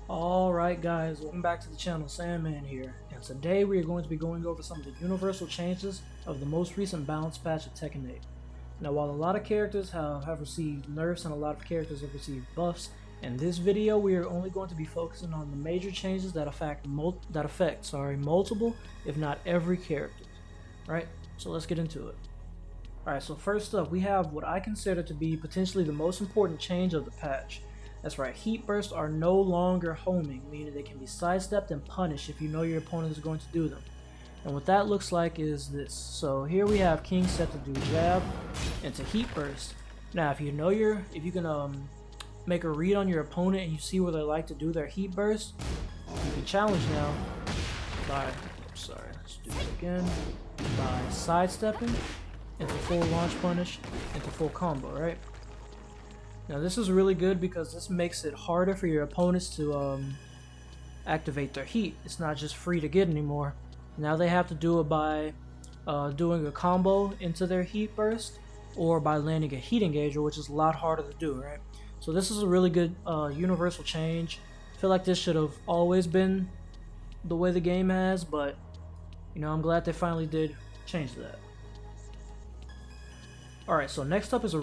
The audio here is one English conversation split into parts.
Alright guys, welcome back to the channel. Sandman here, and today we are going to be going over some of the universal changes of the most recent balance patch of Tekken 8. Now while a lot of characters have received nerfs and a lot of characters have received buffs, in this video we are only going to be focusing on the major changes that affect multiple, if not every character. Right, so let's get into it. Alright, so first up we have what I consider to be potentially the most important change of the patch. That's right, heat bursts are no longer homing, meaning they can be sidestepped and punished if you know your opponent is going to do them. And what that looks like is this. So here we have King set to do jab into heat burst. Now if you can make a read on your opponent and you see where they like to do their heat burst, you can challenge now by, let's do it again, by sidestepping into full launch punish into full combo, right? Now this is really good because this makes it harder for your opponents to activate their heat. It's not just free to get anymore. Now they have to do it by doing a combo into their heat burst or by landing a heat engager, which is a lot harder to do, right? So this is a really good universal change. I feel like this should have always been the way the game has, but you know, I'm glad they finally did change that. Alright, so next up is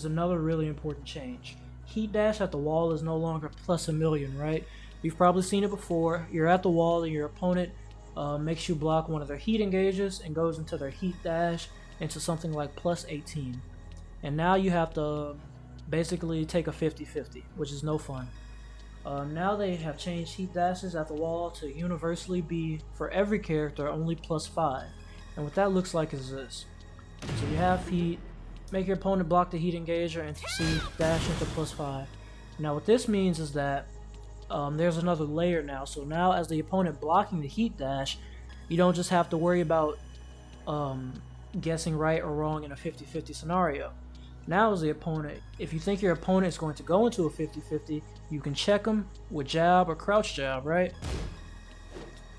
another really important change. Heat dash at the wall is no longer plus 1,000,000, right? You've probably seen it before. You're at the wall and your opponent makes you block one of their heat engages and goes into their heat dash into something like plus 18. And now you have to basically take a 50-50, which is no fun. Now they have changed heat dashes at the wall to universally be, for every character, only plus 5. And what that looks like is this. So you have heat, make your opponent block the heat engager and see dash into plus 5. Now what this means is that there's another layer now. So now as the opponent blocking the heat dash, you don't just have to worry about guessing right or wrong in a 50-50 scenario. Now as the opponent, if you think your opponent is going to go into a 50-50, you can check them with jab or crouch jab, right?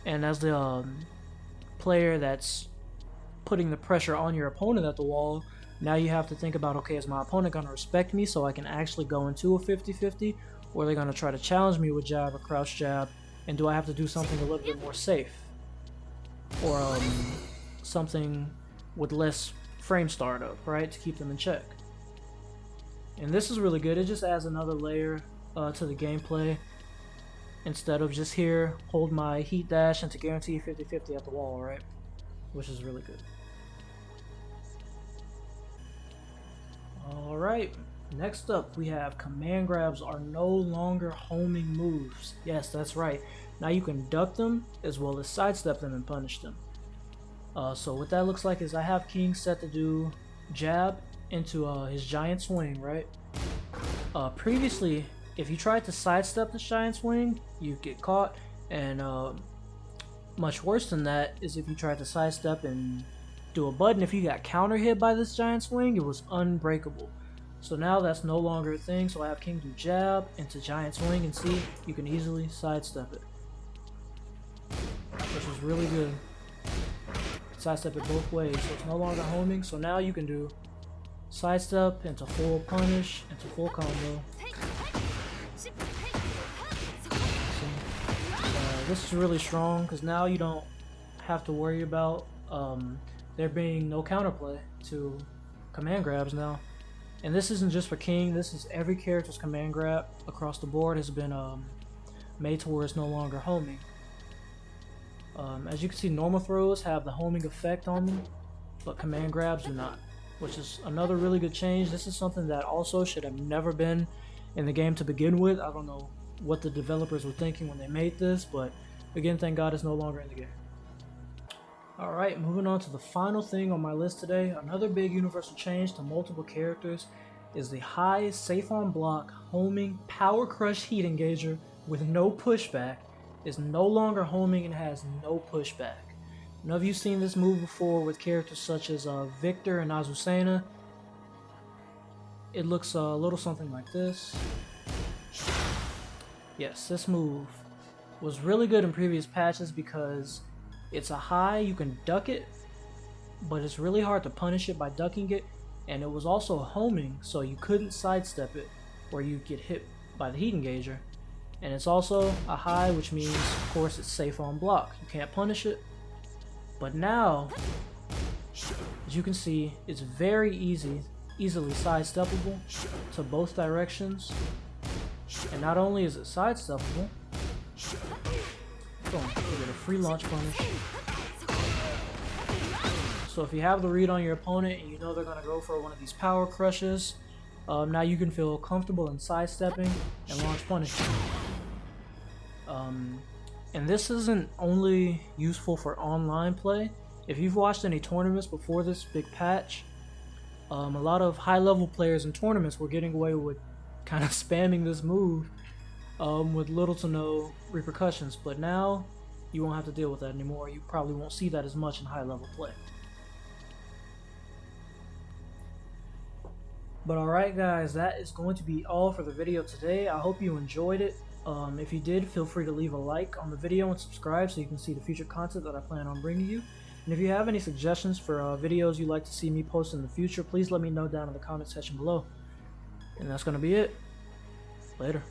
And as the player that's putting the pressure on your opponent at the wall, now you have to think about, okay, is my opponent going to respect me so I can actually go into a 50-50, or are they going to try to challenge me with jab or crouch jab, and do I have to do something a little bit more safe, or something with less frame startup, right, to keep them in check. And this is really good. It just adds another layer to the gameplay, instead of just here, hold my heat dash and to guarantee 50-50 at the wall, right, which is really good. Alright, next up we have command grabs are no longer homing moves. Yes, that's right. Now you can duck them as well as sidestep them and punish them. So what that looks like is I have King set to do jab into his giant swing, right? Previously, if you tried to sidestep the giant swing, you'd get caught, and much worse than that is if you tried to sidestep and do a button. If you got counter hit by this giant swing, it was unbreakable. So now that's no longer a thing. So I have King do jab into giant swing, and see, you can easily sidestep it, which is really good. Sidestep it both ways, so it's no longer homing. So now you can do sidestep into full punish into full combo. This is really strong because now you don't have to worry about there being no counterplay to command grabs now. And this isn't just for King, this is every character's command grab across the board has been made to where it's no longer homing. As you can see, normal throws have the homing effect on them, but command grabs do not, which is another really good change. This is something that also should have never been in the game to begin with. I don't know what the developers were thinking when they made this, but again, thank God it's no longer in the game. Alright, moving on to the final thing on my list today. Another big universal change to multiple characters is the high safe on block homing power crush heat engager with no pushback is no longer homing and has no pushback. Now, have you seen this move before with characters such as Victor and Azucena? It looks a little something like this. Yes, this move was really good in previous patches because it's a high, you can duck it, but it's really hard to punish it by ducking it, and it was also homing, so you couldn't sidestep it or you get hit by the heat engager. And it's also a high, which means, of course, it's safe on block. You can't punish it. But now, as you can see, it's very easily sidesteppable to both directions. And not only is it sidesteppable, boom, you get a free launch punish. So if you have the read on your opponent and you know they're going to go for one of these power crushes, now you can feel comfortable in sidestepping and launch punishing. And this isn't only useful for online play. If you've watched any tournaments before this big patch, a lot of high-level players in tournaments were getting away with kind of spamming this move with little to no repercussions. But now you won't have to deal with that anymore. You probably won't see that as much in high-level play. But alright guys, that is going to be all for the video today. I hope you enjoyed it. If you did, feel free to leave a like on the video and subscribe so you can see the future content that I plan on bringing you. And if you have any suggestions for videos you'd like to see me post in the future, please let me know down in the comment section below. And that's going to be it. Later.